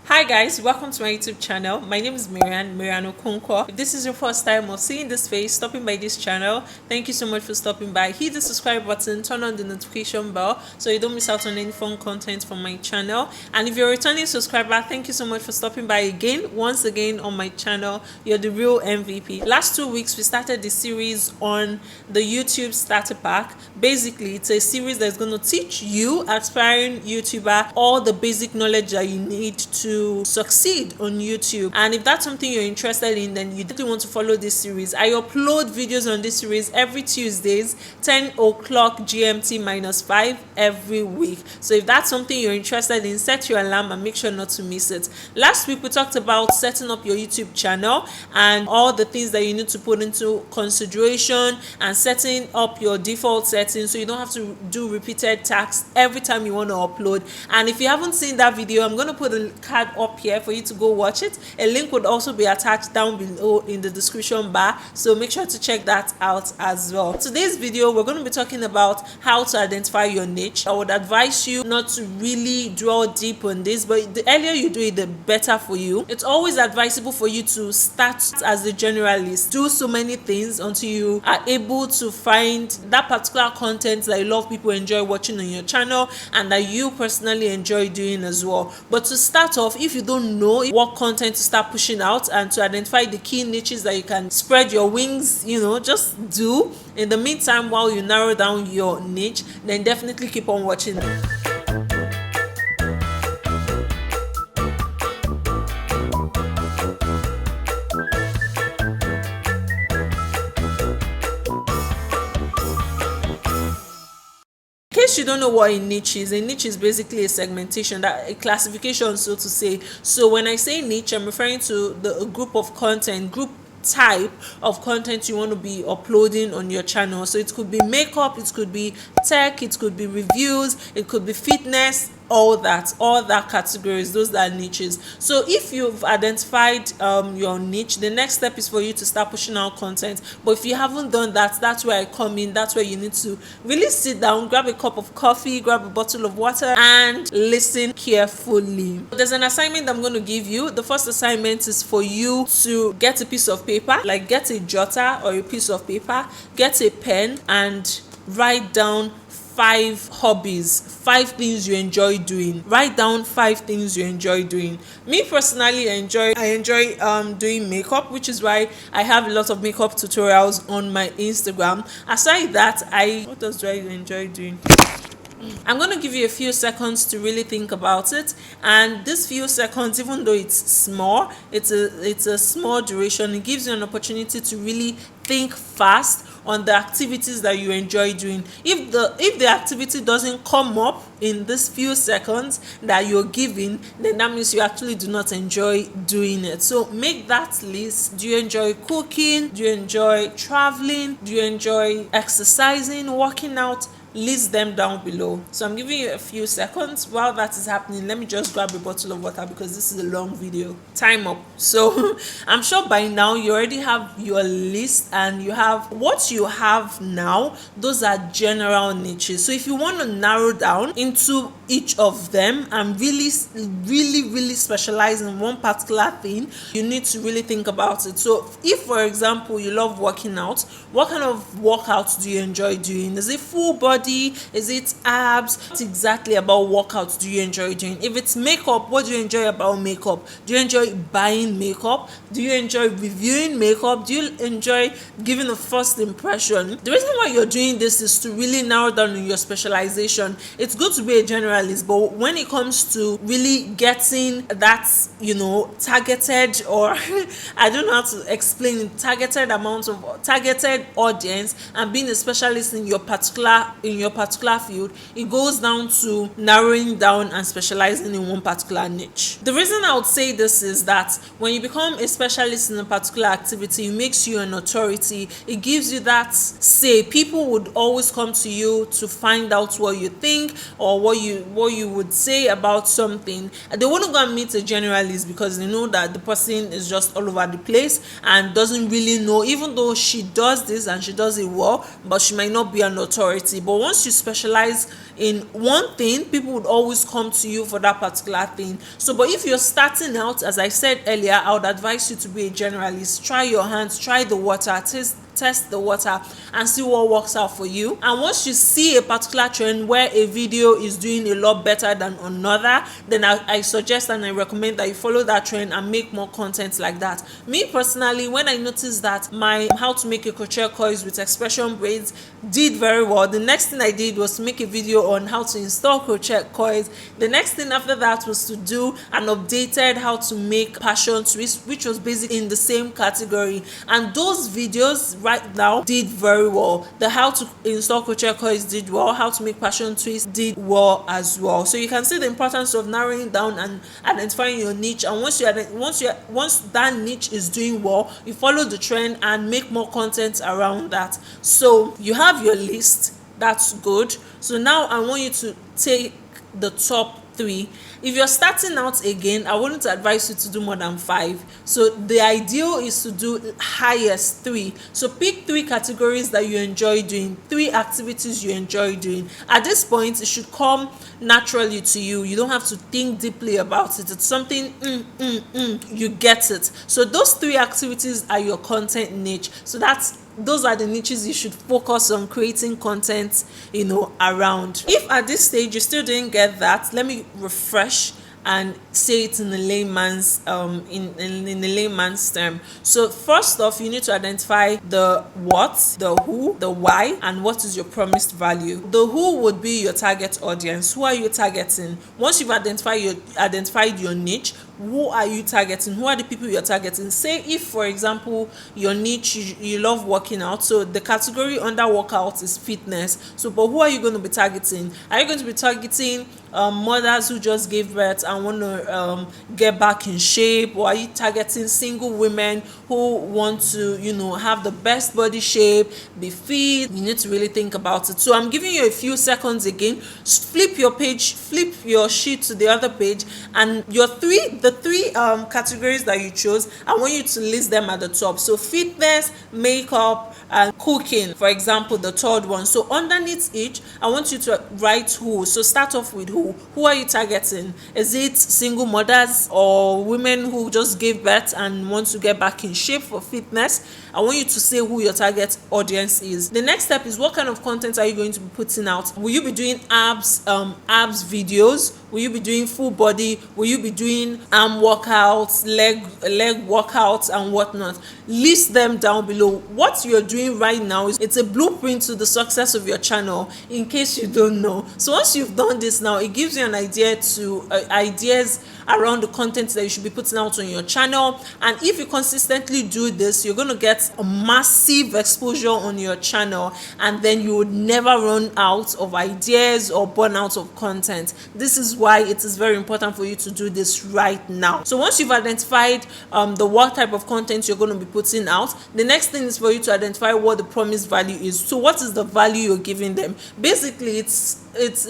Hi guys, welcome to my YouTube channel. My name is Mariano Okonkwo. If this is your first time of seeing this face, stopping by this channel, thank you so much for stopping by. Hit the subscribe button, turn on the notification bell so you don't miss out on any fun content from my channel. And if you're a returning subscriber, thank you so much for stopping by once again on my channel. You're the real MVP. Last 2 weeks we started the series on the YouTube starter pack. Basically, it's a series that's going to teach you, aspiring YouTuber, all the basic knowledge that you need to succeed on YouTube. And if that's something you're interested in, then you definitely want to follow this series. I upload videos on this series every Tuesdays, 10 o'clock GMT -5 every week. So if that's something you're interested in, set your alarm and make sure not to miss it. Last week we talked about setting up your YouTube channel and all the things that you need to put into consideration and setting up your default settings so you don't have to do repeated tasks every time you want to upload. And if you haven't seen that video, I'm going to put a card up here for you to go watch it. A link would also be attached down below in the description bar, so make sure to check that out as well. Today's video we're going to be talking about how to identify your niche. I would advise you not to really draw deep on this, but the earlier you do it, the better for you. It's always advisable for you to start as a generalist, do so many things until you are able to find that particular content that a lot of people enjoy watching on your channel and that you personally enjoy doing as well. But to start off, if you don't know what content to start pushing out and to identify the key niches that you can spread your wings, just do. In the meantime, while you narrow down your niche, then definitely keep on watching it. In case you don't know what a niche is basically a segmentation, that a classification, so to say. So when I say niche, I'm referring to the group of content, group type of content you want to be uploading on your channel. So it could be makeup, it could be tech, it could be reviews, it could be fitness, all that categories. Those are niches. So if you've identified your niche, the next step is for you to start pushing out content. But if you haven't done that, that's where I come in. That's where you need to really sit down, grab a cup of coffee, grab a bottle of water, and listen carefully. There's an assignment I'm going to give you. The first assignment is for you to get a piece of paper, like get a jotter or a piece of paper, get a pen, and write down 5 hobbies, 5 things you enjoy doing. Write down 5 things you enjoy doing. Me personally, I enjoy doing makeup, which is why I have a lot of makeup tutorials on my Instagram. Aside that, what else do I enjoy doing? I'm going to give you a few seconds to really think about it, and this few seconds, even though it's small, it's a small duration, it gives you an opportunity to really think fast on the activities that you enjoy doing. If the activity doesn't come up in this few seconds that you're giving, then that means you actually do not enjoy doing it. So make that list. Do you enjoy cooking? Do you enjoy traveling? Do you enjoy exercising, working out? List them down below. So I'm giving you a few seconds. While that is happening, let me just grab a bottle of water because this is a long video. Time up. So I'm sure by now you already have your list, and you have what you have now. Those are general niches. So if you want to narrow down into each of them and really specialize in one particular thing, you need to really think about it. So if, for example, you love working out, what kind of workouts do you enjoy doing? Is it full body? Is it abs? What exactly about workouts do you enjoy doing? If it's makeup, what do you enjoy about makeup? Do you enjoy buying makeup? Do you enjoy reviewing makeup? Do you enjoy giving a first impression? The reason why you're doing this is to really narrow down on your specialization. It's good to be a generalist, but when it comes to really getting that, targeted, or I don't know how to explain it, targeted audience, and being a specialist in your particular field, it goes down to narrowing down and specializing in one particular niche. The reason I would say this is that when you become a specialist in a particular activity, it makes you an authority. It gives you that say. People would always come to you to find out what you think or what you what you would say about something. They wouldn't go and meet a generalist because they know that the person is just all over the place and doesn't really know, even though she does this and she does it well, but she might not be an authority. But once you specialize in one thing, people would always come to you for that particular thing. So but if you're starting out, as I said earlier, I would advise you to be a generalist. Try your hands, try the water, test the water and see what works out for you. And once you see a particular trend where a video is doing a lot better than another, then I suggest and I recommend that you follow that trend and make more content like that. Me personally, when I noticed that my how to make a crochet coils with expression braids did very well, the next thing I did was to make a video on how to install crochet coils. The next thing after that was to do an updated how to make passion twist, which was basically in the same category, and those videos right now did very well. The how to install crochet coils did well, how to make passion twist did well as well. So you can see the importance of narrowing down and identifying your niche, and once that niche is doing well, you follow the trend and make more content around that. So you have your list, that's good. So now I want you to take the top 3. If you're starting out again, I wouldn't advise you to do more than 5. So the ideal is to do highest 3. So pick 3 categories that you enjoy doing, 3 activities you enjoy doing. At this point, it should come naturally to you. You don't have to think deeply about it. It's something you get it. So those 3 activities are your content niche. So those are the niches you should focus on creating content, around. If at this stage you still didn't get that, let me refresh and say it in a layman's in a layman's term. So first off, you need to identify the what, the who, the why, and what is your promised value. The who would be your target audience. Who are you targeting? Once you've identified your niche, who are you targeting? Who are the people you're targeting? Say if, for example, your niche, you love working out, so the category under workout is fitness. So but who are you going to be targeting? Are you going to be targeting mothers who just gave birth and want to get back in shape? Or are you targeting single women who want to have the best body shape, be fit? You need to really think about it. So I'm giving you a few seconds again. Flip your sheet to the other page, and the three categories that you chose, I want you to list them at the top. So fitness, makeup, and cooking, for example, the third one. So underneath each, I want you to write who. So start off with who. Who are you targeting? Is it single mothers or women who just gave birth and want to get back in shape for fitness? I want you to say who your target audience is. The next step is, what kind of content are you going to be putting out? Will you be doing abs videos? Will you be doing full body? Will you be doing arm workouts, leg workouts, and whatnot? List them down below. What you're doing right now it's a blueprint to the success of your channel, in case you don't know. So once you've done this now, it gives you an idea to ideas around the content that you should be putting out on your channel. And if you consistently do this, you're going to get a massive exposure on your channel, and then you would never run out of ideas or burn out of content. This is why it is very important for you to do this right now. So once you've identified what type of content you're going to be putting out, the next thing is for you to identify what the promised value is. So what is the value you're giving them? Basically, it's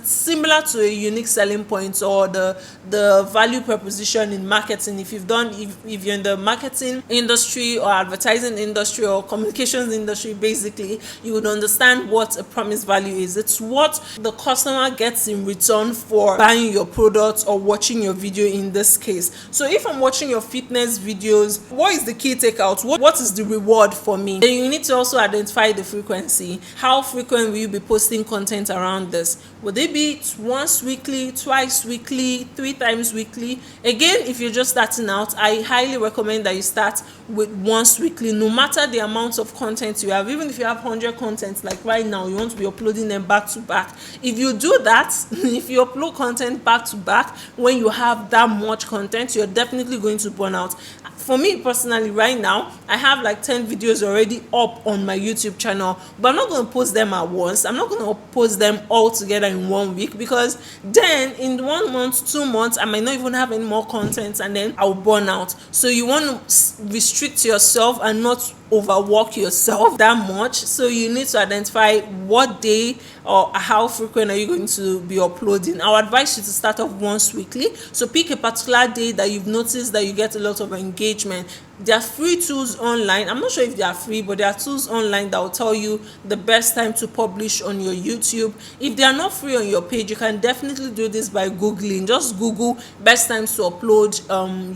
similar to a unique selling point or the value proposition in marketing. If you're in the marketing industry or advertising industry or communications industry, basically you would understand what a promised value is. It's what the customer gets in return for buying your product or watching your video in this case. So if I'm watching your fitness videos, what is the key takeout? What is the reward for me? Then you need to also identify the frequency. How frequent will you be posting content around this? Would it be once weekly, twice weekly, 3 times weekly? Again, if you're just starting out, I highly recommend that you start with once weekly, no matter the amount of content you have. Even if you have 100 contents, like right now, you want to be uploading them back to back. If you do that, if you upload content back to back, when you have that much content, you're definitely going to burn out. For me personally, right now, I have like 10 videos already up on my YouTube channel, but I'm not going to post them at once. I'm not going to post them all together in 1 week, because then in 1 month, 2 months, I might not even have any more content, and then I'll burn out. So you want to restrict yourself and not overwork yourself that much. So you need to identify what day or how frequent are you going to be uploading. I would advise you to start off once weekly. So pick a particular day that you've noticed that you get a lot of engagement. There are free tools online. I'm not sure if they are free, but there are tools online that will tell you the best time to publish on your YouTube. If they are not free on your page, you can definitely do this by Googling. Just Google best times to upload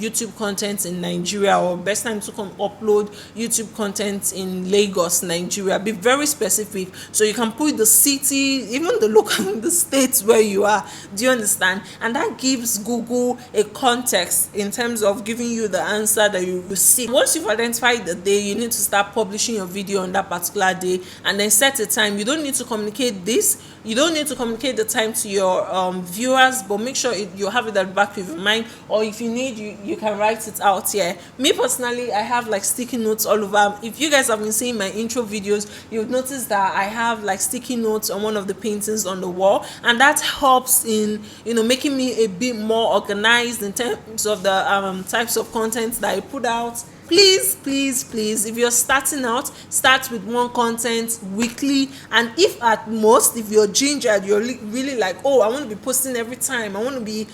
YouTube content in Nigeria, or best time to upload YouTube content in Lagos, Nigeria. Be very specific, so you can put the city, even the local, the states where you are. Do you understand? And that gives Google a context in terms of giving you the answer that you receive. Once you've identified the day, you need to start publishing your video on that particular day, and then set a time. You don't need to communicate this. You don't need to communicate the time to your viewers, but make sure you have it at the back of your mind, or if you need, you can write it out here. Me personally, I have like sticky notes all over. If you guys have been seeing my intro videos, you've noticed that I have like sticky notes on one of the paintings on the wall, and that helps in making me a bit more organized in terms of the types of content that I put out. Please, if you're starting out, start with one content weekly. And if at most, if you're gingered, you're really like, oh, I want to be posting every time, I want to be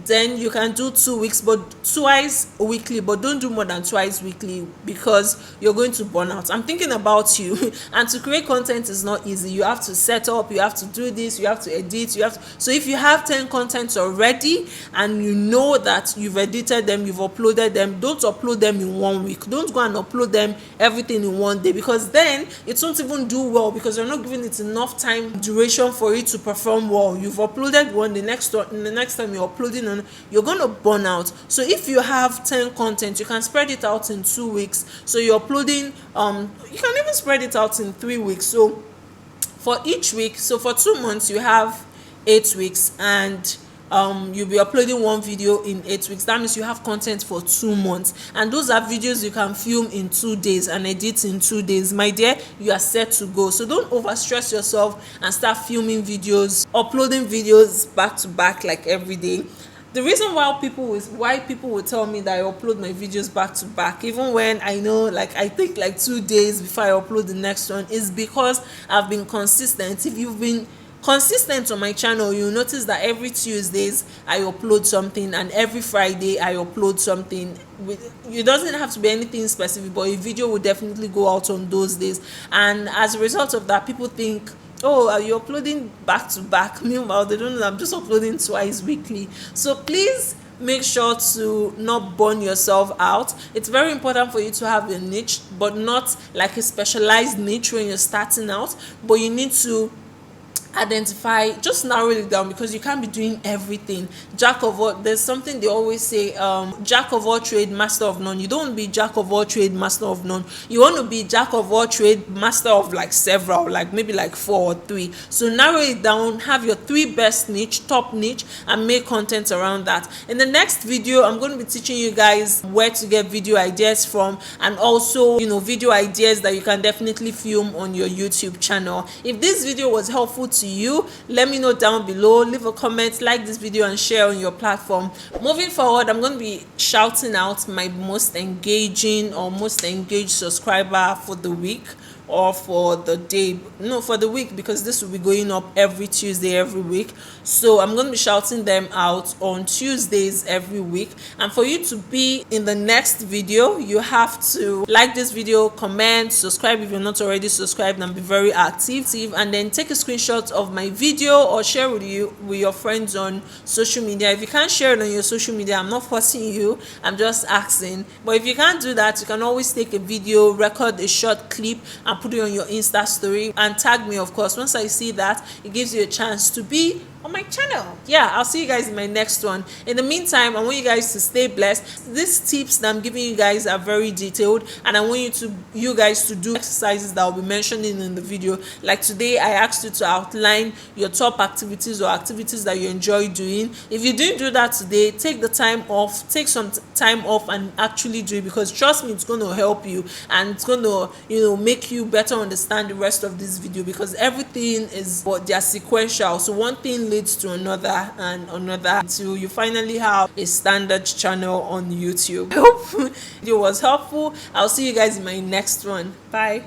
then you can do 2 weeks, but twice weekly. But don't do more than twice weekly, because you're going to burn out. I'm thinking about you. And to create content is not easy. You have to set up, you have to do this, you have to edit, so if you have 10 contents already and you know that you've edited them, you've uploaded them, don't upload them in 1 week. Don't go and upload them everything in 1 day, because then it won't even do well, because you're not giving it enough time duration for it to perform well. You've uploaded one, the next time you're uploading on, you're going to burn out. So if you have 10 content, you can spread it out in 2 weeks. So you're uploading you can even spread it out in 3 weeks. So for each week, so for 2 months you have 8 weeks, and you'll be uploading one video in 8 weeks. That means you have content for 2 months, and those are videos you can film in 2 days and edit in 2 days. My dear, you are set to go. So don't overstress yourself and start filming videos, uploading videos back to back like every day. The reason why people will tell me that I upload my videos back to back, even when I know, like, I take like 2 days before I upload the next one, is because I've been consistent. If you've been consistent on my channel, you'll notice that every Tuesdays I upload something, and every Friday I upload something. It doesn't have to be anything specific, but a video will definitely go out on those days. And as a result of that, people think, oh, are you uploading back to back? Meanwhile, they don't know I'm just uploading twice weekly. So please make sure to not burn yourself out. It's very important for you to have a niche, but not like a specialized niche when you're starting out. But you need to identify, just narrow it down, because you can't be doing everything. Jack of all, there's something they always say, jack of all trade, master of none. You don't want to be jack of all trade, master of none. You want to be jack of all trade, master of like several, like maybe like 4 or 3. So narrow it down, have your 3 best niche, top niche, and make content around that. In the next video, I'm going to be teaching you guys where to get video ideas from, and also video ideas that you can definitely film on your YouTube channel. If this video was helpful to you, let me know down below. Leave a comment, like this video, and share on your platform. Moving forward, I'm going to be shouting out my most engaging or most engaged subscriber for the week, or for the day, no, for the week, because this will be going up every Tuesday every week. So I'm going to be shouting them out on Tuesdays every week. And for you to be in the next video, you have to like this video, comment, subscribe if you're not already subscribed, and be very active, and then take a screenshot of my video or share with your friends on social media. If you can't share it on your social media, I'm not forcing you, I'm just asking. But if you can't do that, you can always take a video, record a short clip, and put it on your Insta story, and tag me, of course. Once I see that, it gives you a chance to be on my channel. Yeah, I'll see you guys in my next one. In the meantime, I want you guys to stay blessed. These tips that I'm giving you guys are very detailed, and I want you guys to do exercises that I'll be mentioning in the video. Like today, I asked you to outline your top activities or activities that you enjoy doing. If you didn't do that today, take the time off, take some time off and actually do it, because trust me, it's going to help you, and it's going to make you better understand the rest of this video, because everything is they are sequential. So one thing leads to another and another until you finally have a standard channel on YouTube. I hope the video was helpful. I'll see you guys in my next one. Bye.